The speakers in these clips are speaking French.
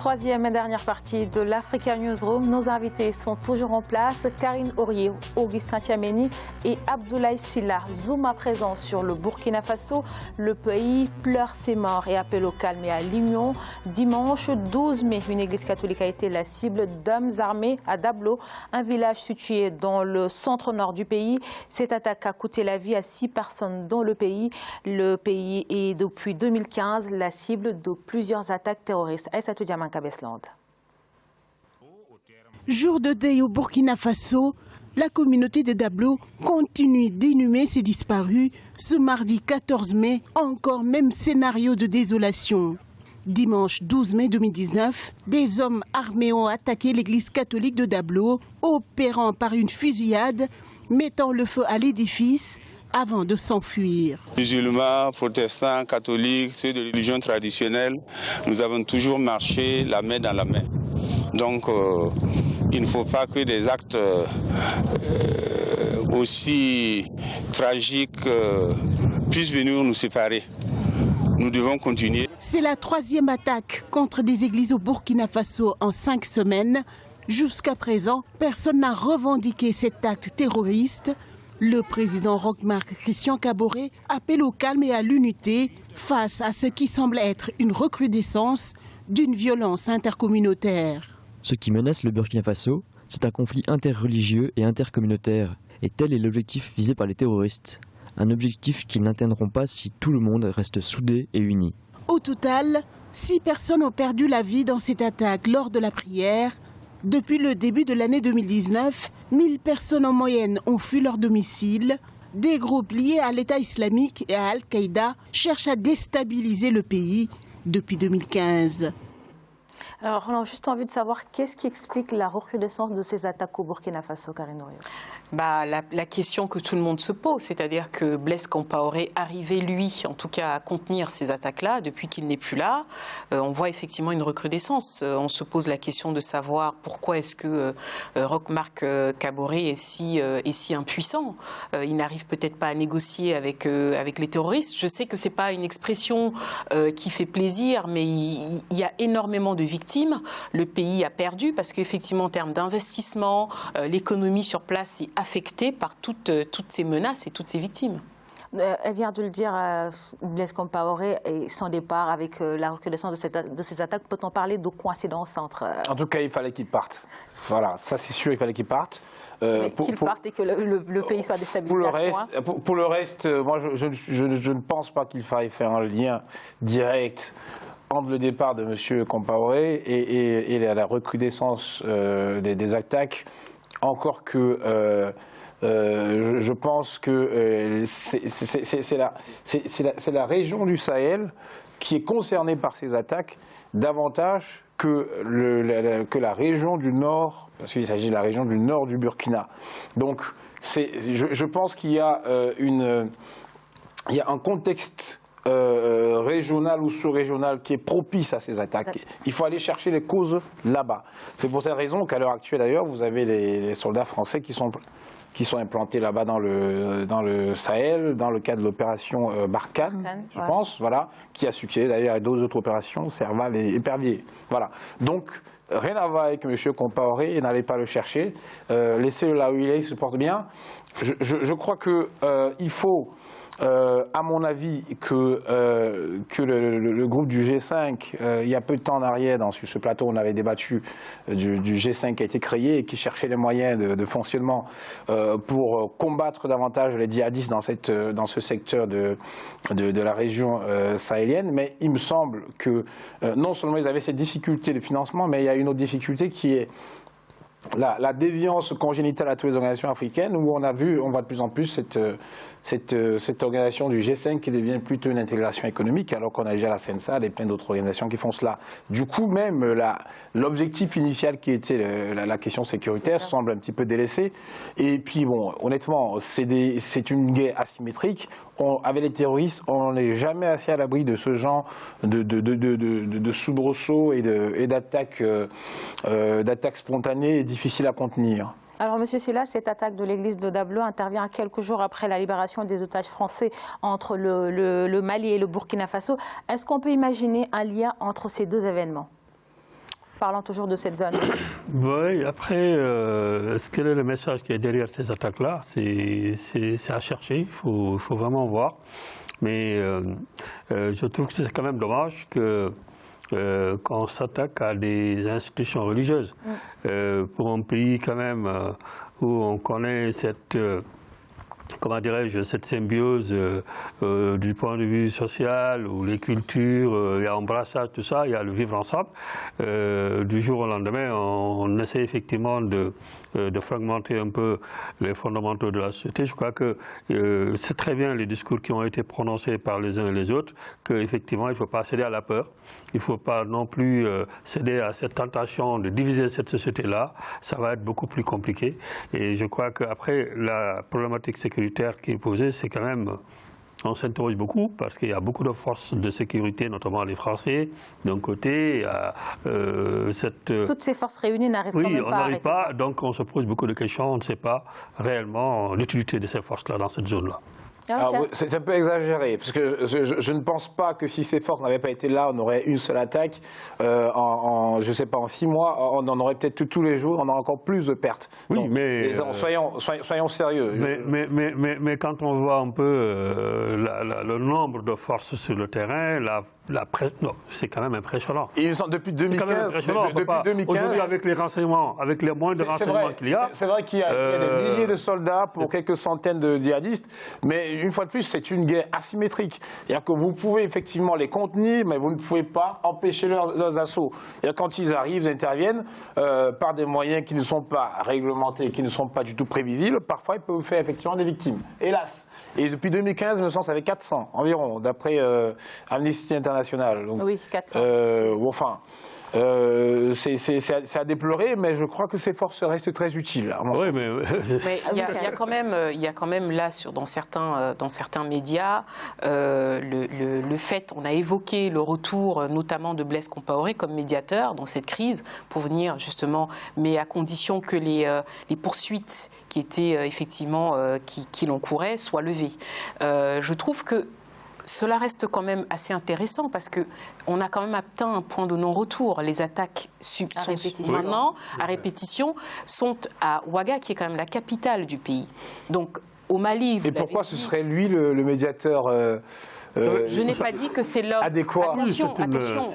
troisième et dernière partie de l'Africa Newsroom. Nos invités sont toujours en place. Karine Aurier, Augustin Tchouaméni et Abdoulaye Sylla. Zoom à présent sur le Burkina Faso. Le pays pleure ses morts et appelle au calme et à l'union. Dimanche 12 mai, une église catholique a été la cible d'hommes armés à Dablo, un village situé dans le centre-nord du pays. Cette attaque a coûté la vie à 6 personnes dans le pays. Le pays est depuis 2015 la cible de plusieurs attaques terroristes. Jour de deuil au Burkina Faso, la communauté de Dablo continue d'inhumer ses disparus. Ce mardi 14 mai, encore même scénario de désolation. Dimanche 12 mai 2019, des hommes armés ont attaqué l'église catholique de Dablo, opérant par une fusillade, mettant le feu à l'édifice avant de s'enfuir. Musulmans, protestants, catholiques, ceux de religion traditionnelle, nous avons toujours marché la main dans la main. Donc il ne faut pas que des actes aussi tragiques puissent venir nous séparer. Nous devons continuer. C'est la troisième attaque contre des églises au Burkina Faso en 5 semaines. Jusqu'à présent, personne n'a revendiqué cet acte terroriste. Le président Roch-Marc Christian Kaboré appelle au calme et à l'unité face à ce qui semble être une recrudescence d'une violence intercommunautaire. Ce qui menace le Burkina Faso, c'est un conflit interreligieux et intercommunautaire. Et tel est l'objectif visé par les terroristes. Un objectif qu'ils n'atteindront pas si tout le monde reste soudé et uni. Au total, 6 personnes ont perdu la vie dans cette attaque lors de la prière. Depuis le début de l'année 2019, 1000 personnes en moyenne ont fui leur domicile. Des groupes liés à l'État islamique et à Al-Qaïda cherchent à déstabiliser le pays depuis 2015. Alors, on a juste envie de savoir qu'est-ce qui explique la recrudescence de ces attaques au Burkina Faso, Karine Aurier. La question que tout le monde se pose, c'est-à-dire que Blaise Compaoré arrivait, lui, en tout cas, à contenir ces attaques-là. Depuis qu'il n'est plus là, on voit effectivement une recrudescence. On se pose la question de savoir pourquoi est-ce que Roch-Marc Kaboré est si impuissant. Il n'arrive peut-être pas à négocier avec les terroristes. Je sais que ce n'est pas une expression qui fait plaisir, mais il y a énormément de victimes. Le pays a perdu parce qu'effectivement, en termes d'investissement, l'économie sur place est affectée par toutes ces menaces et toutes ces victimes. Elle vient de le dire, Blaise Compaoré, et son départ avec la recrudescence de ces attaques, peut-on parler de coïncidence entre... En tout cas, il fallait qu'il parte. Voilà, ça c'est sûr, il fallait qu'il parte. Qu'il parte et que le pays soit déstabilisé. Pour le reste, moi je ne pense pas qu'il faille faire un lien direct entre le départ de M. Compaoré et la recrudescence des attaques. Encore que je pense que c'est la région du Sahel qui est concernée par ces attaques davantage que la région du nord, parce qu'il s'agit de la région du nord du Burkina. Donc je pense qu'il y a un contexte régional ou sous-régional qui est propice à ces attaques. Il faut aller chercher les causes là-bas. C'est pour cette raison qu'à l'heure actuelle d'ailleurs, vous avez les soldats français qui sont implantés là-bas dans le Sahel, dans le cadre de l'opération Barkhane, je pense, voilà, qui a succédé d'ailleurs à d'autres autres opérations, Serval et Épervier. Voilà. Donc, rien à voir avec M. Compaoré, n'allez pas le chercher. Laissez-le là où il est, il se porte bien. Je crois qu'il faut... à mon avis, que le groupe du G5, il y a peu de temps en arrière, sur ce plateau, on avait débattu du G5 qui a été créé et qui cherchait les moyens de fonctionnement pour combattre davantage les djihadistes dans ce secteur de la région sahélienne. Mais il me semble que non seulement ils avaient cette difficulté de financement, mais il y a une autre difficulté qui est la déviance congénitale à toutes les organisations africaines, où on voit de plus en plus cette organisation du G5 qui devient plutôt une intégration économique, alors qu'on a déjà la CENSAD et plein d'autres organisations qui font cela. Du coup, même l'objectif initial qui était la question sécuritaire semble un petit peu délaissé. Et puis, bon, honnêtement, c'est une guerre asymétrique. Avec les terroristes, on n'est jamais assez à l'abri de ce genre de soubresauts et d'attaques spontanées et difficiles à contenir. Alors, Monsieur Sylla, cette attaque de l'église de Dablo intervient quelques jours après la libération des otages français entre le Mali et le Burkina Faso. Est-ce qu'on peut imaginer un lien entre ces deux événements? Parlons toujours de cette zone. Oui, après, quel est le message qui est derrière ces attaques-là? C'est à chercher, il faut vraiment voir. Mais je trouve que c'est quand même dommage qu'on s'attaque à des institutions religieuses. Pour un pays quand même où on connaît cette... comment dirais-je, cette symbiose du point de vue social, où les cultures, il y a embrassage, tout ça, il y a le vivre ensemble. Du jour au lendemain, on essaie effectivement de fragmenter un peu les fondamentaux de la société. Je crois que c'est très bien les discours qui ont été prononcés par les uns et les autres, qu'effectivement, il ne faut pas céder à la peur. Il ne faut pas non plus céder à cette tentation de diviser cette société-là. Ça va être beaucoup plus compliqué. Et je crois qu'après, la problématique sécuritaire qui est posée, c'est quand même, on s'interroge beaucoup parce qu'il y a beaucoup de forces de sécurité, notamment les Français, d'un côté. Toutes ces forces réunies n'arrivent quand même pas à arrêter. Oui, on n'arrive pas, donc on se pose beaucoup de questions, on ne sait pas réellement l'utilité de ces forces-là dans cette zone-là. C'est un peu exagéré, parce que je ne pense pas que si ces forces n'avaient pas été là, on aurait une seule attaque. Je ne sais pas, en 6 mois, on en aurait peut-être tous les jours, on aurait encore plus de pertes. Oui, donc, mais... soyons sérieux. Mais quand on voit un peu le nombre de forces sur le terrain, c'est quand même impressionnant. Depuis 2015, aujourd'hui, avec les renseignements, avec les moyens de renseignement qu'il y a... C'est vrai qu'il y a des milliers de soldats pour quelques centaines de djihadistes, mais une fois de plus, c'est une guerre asymétrique. C'est-à-dire que vous pouvez effectivement les contenir, mais vous ne pouvez pas empêcher leurs assauts. Quand ils arrivent, ils interviennent par des moyens qui ne sont pas réglementés, qui ne sont pas du tout prévisibles. Parfois, ils peuvent faire effectivement des victimes. Hélas. Et depuis 2015, il me semble, ça fait 400 environ, d'après Amnesty International. Donc, oui, 400. C'est à déplorer, mais je crois que ces forces restent très utiles. Oui, mais il y a quand même là, dans certains médias, le fait, on a évoqué le retour notamment de Blaise Compaoré comme médiateur dans cette crise pour venir justement, mais à condition que les poursuites qui étaient effectivement qui l'encouraient soient levées. Je trouve que cela reste quand même assez intéressant parce qu'on a quand même atteint un point de non-retour. Les attaques maintenant, à répétition, sont à Ouaga, qui est quand même la capitale du pays. Donc, au Mali... Et pourquoi ce serait lui le médiateur je n'ai pas dit que c'est l'homme adéquat. Attention,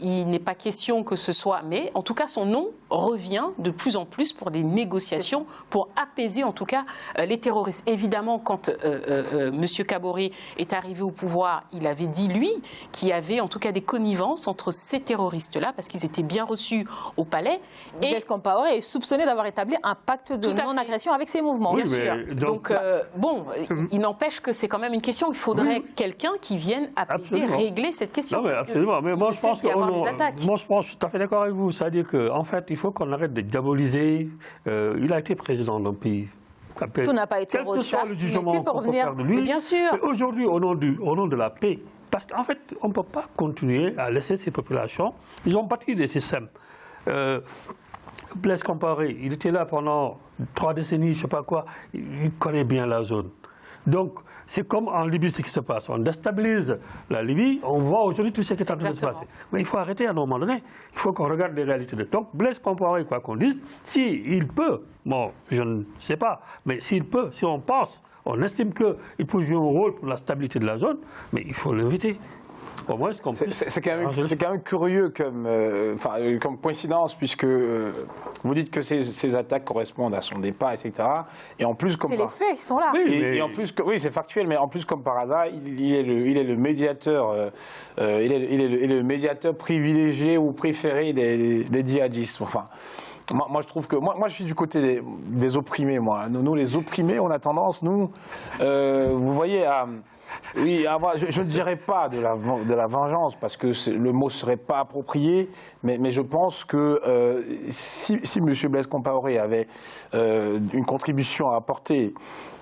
il n'est pas question que ce soit... Mais en tout cas, son nom revient de plus en plus pour des négociations, pour apaiser en tout cas les terroristes. Évidemment, quand M. Kaboré est arrivé au pouvoir, il avait dit, lui, qu'il y avait en tout cas des connivences entre ces terroristes-là, parce qu'ils étaient bien reçus au palais. Et Blaise Compaoré est soupçonné d'avoir établi un pacte de non-agression avec ces mouvements. Bien sûr. Donc, il n'empêche que c'est quand même une question. Il faudrait quelqu'un qui viennent apaiser, régler cette question. Non, mais absolument. Mais moi, je suis tout à fait d'accord avec vous. C'est-à-dire qu'en fait, il faut qu'on arrête de diaboliser. Il a été président d'un pays. Tout n'a pas été quel que soit le jugement qu'on peut faire de lui. Mais bien sûr. Aujourd'hui, au nom de la paix, parce qu'en fait, on ne peut pas continuer à laisser ces populations. Ils ont bâti des systèmes. Blaise Compaoré, il était là pendant 3 décennies, je ne sais pas quoi. Il connaît bien la zone. Donc, c'est comme en Libye ce qui se passe. On déstabilise la Libye, on voit aujourd'hui tout ce qui est en train de se passer. Mais il faut arrêter à un moment donné. Il faut qu'on regarde les réalités. Donc, Blaise Compaoré, quoi qu'on dise, s'il peut, bon, je ne sais pas, mais s'il peut, si on pense, on estime qu'il peut jouer un rôle pour la stabilité de la zone, mais il faut l'inviter. C'est quand même curieux comme coïncidence, puisque vous dites que ces attaques correspondent à son départ, etc. Et en plus, c'est les faits, ils sont là. Oui, et en plus, oui, c'est factuel, mais en plus, comme par hasard, il est le médiateur, il est le médiateur privilégié ou préféré des djihadistes. Enfin. Moi, je trouve que moi, je suis du côté des opprimés. Nous, les opprimés, on a tendance, vous voyez, oui, je ne dirais pas de la vengeance, parce que le mot ne serait pas approprié, mais je pense que si M. Blaise Compaoré avait une contribution à apporter,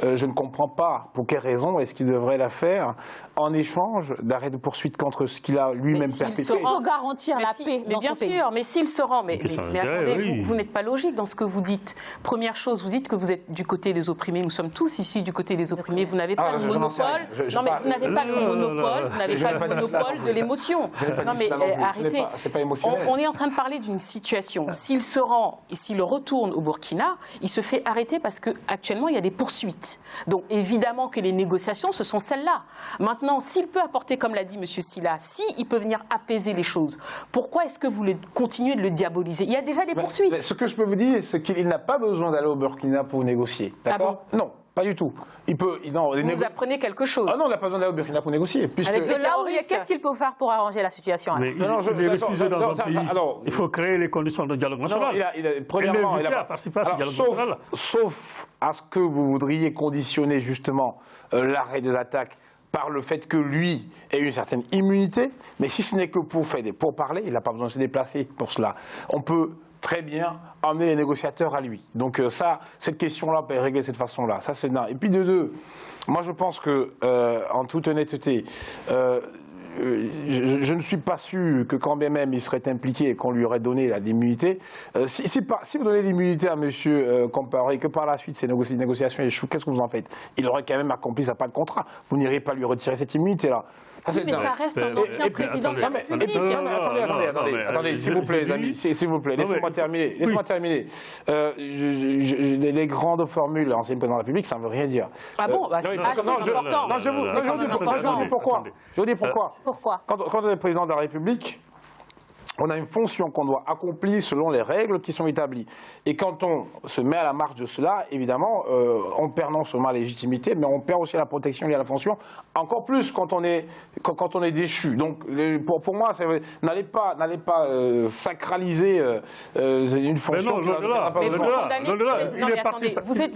je ne comprends pas pour quelle raison est-ce qu'il devrait la faire en échange d'arrêt de poursuite contre ce qu'il a lui-même perpétré. Pour garantir la paix dans bien son pays. sûr, mais s'il se rend, mais attendez, vous n'êtes pas logique dans ce que vous dites. Première chose, vous dites que vous êtes du côté des opprimés. Nous sommes tous ici du côté des opprimés. Vous n'avez pas le monopole. Non, mais vous n'avez pas le monopole, vous n'avez pas le monopole de l'émotion. Non, mais arrêtez. C'est pas émotionnel. On est en train de parler d'une situation. S'il se rend et s'il retourne au Burkina, il se fait arrêter parce qu'actuellement, il y a des poursuites. Donc, évidemment que les négociations, ce sont celles-là. Maintenant, s'il peut apporter, comme l'a dit M. Sylla, s'il peut venir apaiser les choses, pourquoi est-ce que vous continuez de le diaboliser? Il y a déjà des poursuites. Ce que je peux vous dire, c'est qu'il n'a pas besoin d'aller au Burkina pour négocier. D'accord? Non. Pas du tout. Il peut. Non, vous apprenez quelque chose. Ah non, il n'a pas besoin d'aller au Burkina pour négocier. Avec de là où qu'est-ce qu'il peut faire pour arranger la situation? Mais il est refusé dans un pays. Il faut créer les conditions de dialogue national. Premièrement, il a participé à ce dialogue national. Sauf à ce que vous voudriez conditionner justement l'arrêt des attaques par le fait que lui ait une certaine immunité. Mais si ce n'est que pour faire des pourparlers, il n'a pas besoin de se déplacer pour cela. On peut très bien emmener les négociateurs à lui. Donc ça, cette question-là peut être réglée de cette façon-là. Ça, c'est d'un. Et puis de deux, moi je pense que, en toute honnêteté, je ne suis pas sûr que quand bien même il serait impliqué et qu'on lui aurait donné l'immunité, si vous donnez l'immunité à M. Compaoré et que par la suite ces négociations échouent, qu'est-ce que vous en faites? Il aurait quand même accompli sa part de contrat. Vous n'irez pas lui retirer cette immunité-là. Oui, mais ça reste un ancien président de la République. Attendez, s'il vous plaît, les amis, s'il vous plaît, laissez-moi terminer. Laissez-moi terminer. Les grandes formules ancien président de la République, ça ne veut rien dire. Ah bon, c'est important. Non, je vous dis pourquoi. Je vous dis pourquoi. Pourquoi? Quand on est président de la République, on a une fonction qu'on doit accomplir selon les règles qui sont établies. Et quand on se met à la marge de cela, évidemment, on perd non seulement la légitimité, mais on perd aussi la protection liée à la fonction, encore plus quand on est déchu. Donc, pour moi, n'allez pas sacraliser une fonction.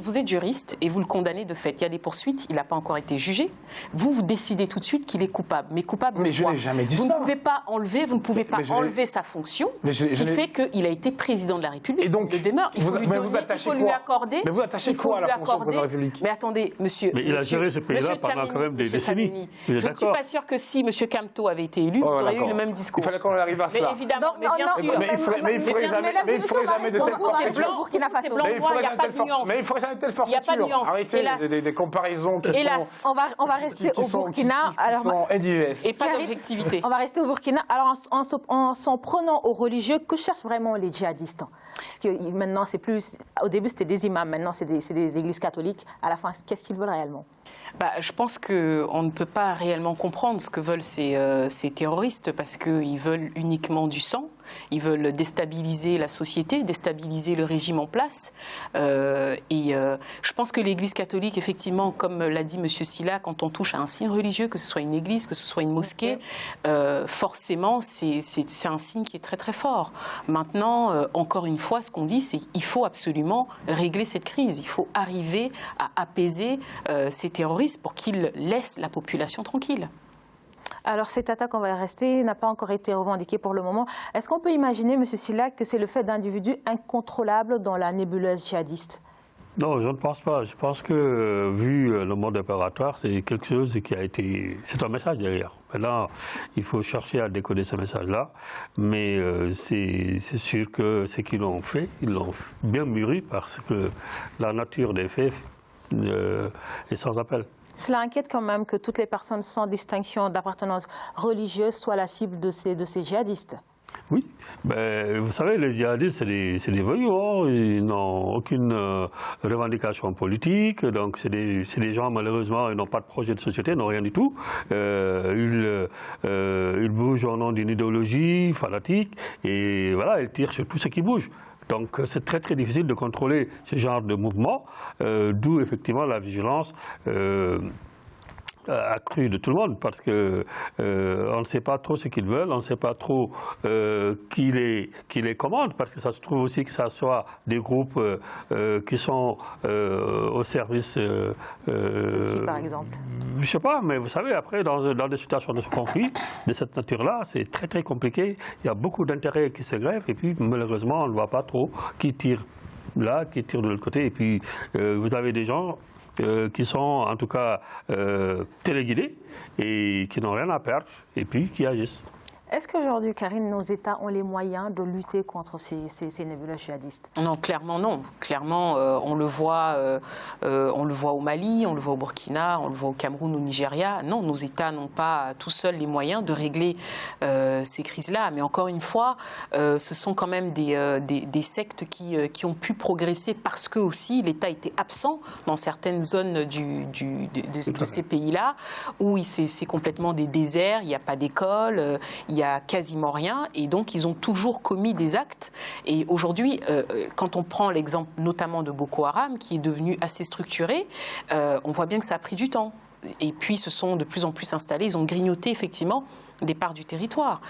Vous êtes juriste et vous le condamnez de fait. Il y a des poursuites, il n'a pas encore été jugé. Vous décidez tout de suite qu'il est coupable. Mais coupable de quoi? Je n'ai jamais dit ça. Vous ne pouvez pas enlever sa fonction qui fait qu'il a été président de la République. Et donc, il demeure. Il faut lui lui accorder. Mais vous attachez quoi à la fonction de la République? Mais attendez, monsieur. Mais il a géré ce pays-là pendant quand même des décennies. Je ne suis pas sûr que si M. Camteau avait été élu, il aurait eu le même discours. Il fallait qu'on arrive à cela. Mais évidemment, mais bien sûr. Mais il ferait jamais de telles comparaisons. Mais il ferait jamais de telles forfaitures. Il n'y a pas de nuance. Arrêtez des comparaisons qui on va rester au Burkina. Qui sont indigestes. Et pas d'objectivité. On va rester au Burkina. Alors, en s'en prenant aux religieux, que cherchent vraiment les djihadistes? Parce que maintenant, c'est plus. Au début, c'était des imams, maintenant, c'est des églises catholiques. À la fin, qu'est-ce qu'ils veulent réellement? Je pense qu'on ne peut pas réellement comprendre ce que veulent ces terroristes parce qu'ils veulent uniquement du sang. Ils veulent déstabiliser la société, déstabiliser le régime en place. Je pense que l'Église catholique, effectivement, comme l'a dit M. Sylla, quand on touche à un signe religieux, que ce soit une église, que ce soit une mosquée, forcément, c'est un signe qui est très très fort. Maintenant, encore une fois, ce qu'on dit, c'est qu'il faut absolument régler cette crise. Il faut arriver à apaiser ces terroristes pour qu'ils laissent la population tranquille. Alors, cette attaque, on va y rester, n'a pas encore été revendiquée pour le moment. Est-ce qu'on peut imaginer, M. Sylla, que c'est le fait d'individus incontrôlables dans la nébuleuse djihadiste? Non, je ne pense pas. Je pense que, vu le mode opératoire, c'est quelque chose qui a été... C'est un message derrière. Maintenant, il faut chercher à décoder ce message-là. Mais c'est sûr que ce qu'ils ont fait, ils l'ont bien mûri parce que la nature des faits est sans appel. Cela inquiète quand même que toutes les personnes sans distinction d'appartenance religieuse soient la cible de ces djihadistes. Oui, vous savez, les djihadistes, c'est des voyous, hein. Ils n'ont aucune revendication politique, donc c'est des gens, malheureusement, ils n'ont pas de projet de société, ils n'ont rien du tout. Ils bougent au nom d'une idéologie fanatique, et voilà, ils tirent sur tout ce qui bouge. Donc c'est très très difficile de contrôler ce genre de mouvement, d'où effectivement la vigilance accrue de tout le monde, parce que on ne sait pas trop ce qu'ils veulent, on ne sait pas trop qui les commande, parce que ça se trouve aussi que ça soit des groupes qui sont au service... par exemple. Je ne sais pas, mais vous savez, après, dans des situations de conflit de cette nature-là, c'est très très compliqué. Il y a beaucoup d'intérêts qui se greffent, et puis malheureusement, on ne voit pas trop qui tire là, qui tire de l'autre côté. Et puis, vous avez des gens qui sont en tout cas téléguidés et qui n'ont rien à perdre, et puis qui agissent. Est-ce qu'aujourd'hui, Karine, nos États ont les moyens de lutter contre ces nébuleuses djihadistes? Non, clairement non. Clairement, on le voit au Mali, on le voit au Burkina, on le voit au Cameroun, au Nigeria. Non, nos États n'ont pas tout seuls les moyens de régler ces crises-là. Mais encore une fois, ce sont quand même des sectes qui ont pu progresser parce que aussi l'État était absent dans certaines zones de ces pays-là, où c'est complètement des déserts, il n'y a pas d'école, il n'y a quasiment rien, et donc ils ont toujours commis des actes. Et aujourd'hui, quand on prend l'exemple notamment de Boko Haram, qui est devenu assez structuré, on voit bien que ça a pris du temps. Et puis, ils se sont de plus en plus installés, ils ont grignoté effectivement des parts du territoire.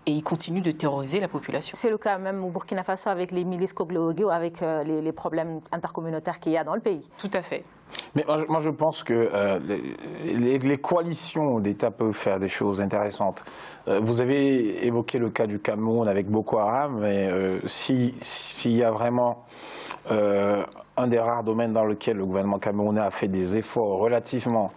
Et ils continuent de terroriser la population. C'est le cas même au Burkina Faso avec les milices Koglo-Ogo, ou avec les problèmes intercommunautaires qu'il y a dans le pays. Tout à fait. Mais moi, je pense que les coalitions d'États peuvent faire des choses intéressantes. Vous avez évoqué le cas du Cameroun avec Boko Haram, mais s'il y a vraiment un des rares domaines dans lequel le gouvernement camerounais a fait des efforts relativement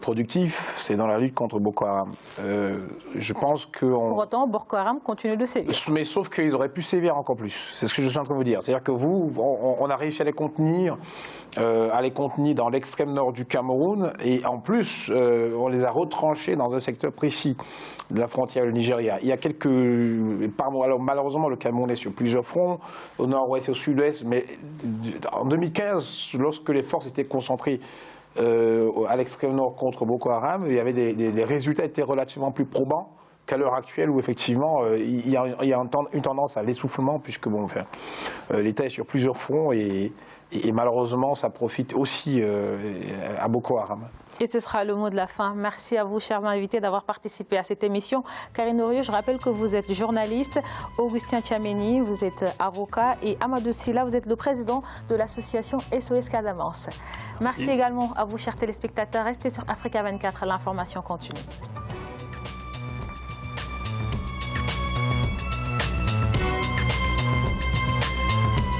productifs, c'est dans la lutte contre Boko Haram. Je pense que pour autant, Boko Haram continue de sévir. Mais sauf qu'ils auraient pu sévir encore plus. C'est ce que je suis en train de vous dire. C'est-à-dire que on a réussi à les contenir dans l'extrême nord du Cameroun, et en plus, on les a retranchés dans un secteur précis de la frontière du Nigeria. Il y a alors malheureusement, le Cameroun est sur plusieurs fronts, au nord-ouest et au sud-ouest, mais en 2015, lorsque les forces étaient concentrées à l'extrême nord contre Boko Haram, il y avait les résultats étaient relativement plus probants qu'à l'heure actuelle, où effectivement il y a une tendance à l'essoufflement, puisque l'État est sur plusieurs fronts, et malheureusement ça profite aussi à Boko Haram. Et ce sera le mot de la fin. Merci à vous, chers invités, d'avoir participé à cette émission. Karine Aurieux, je rappelle que vous êtes journaliste, Augustin Tchamenei, vous êtes avocat, et Amadou Sylla, vous êtes le président de l'association SOS Casamance. Merci également à vous, chers téléspectateurs. Restez sur Africa 24, l'information continue.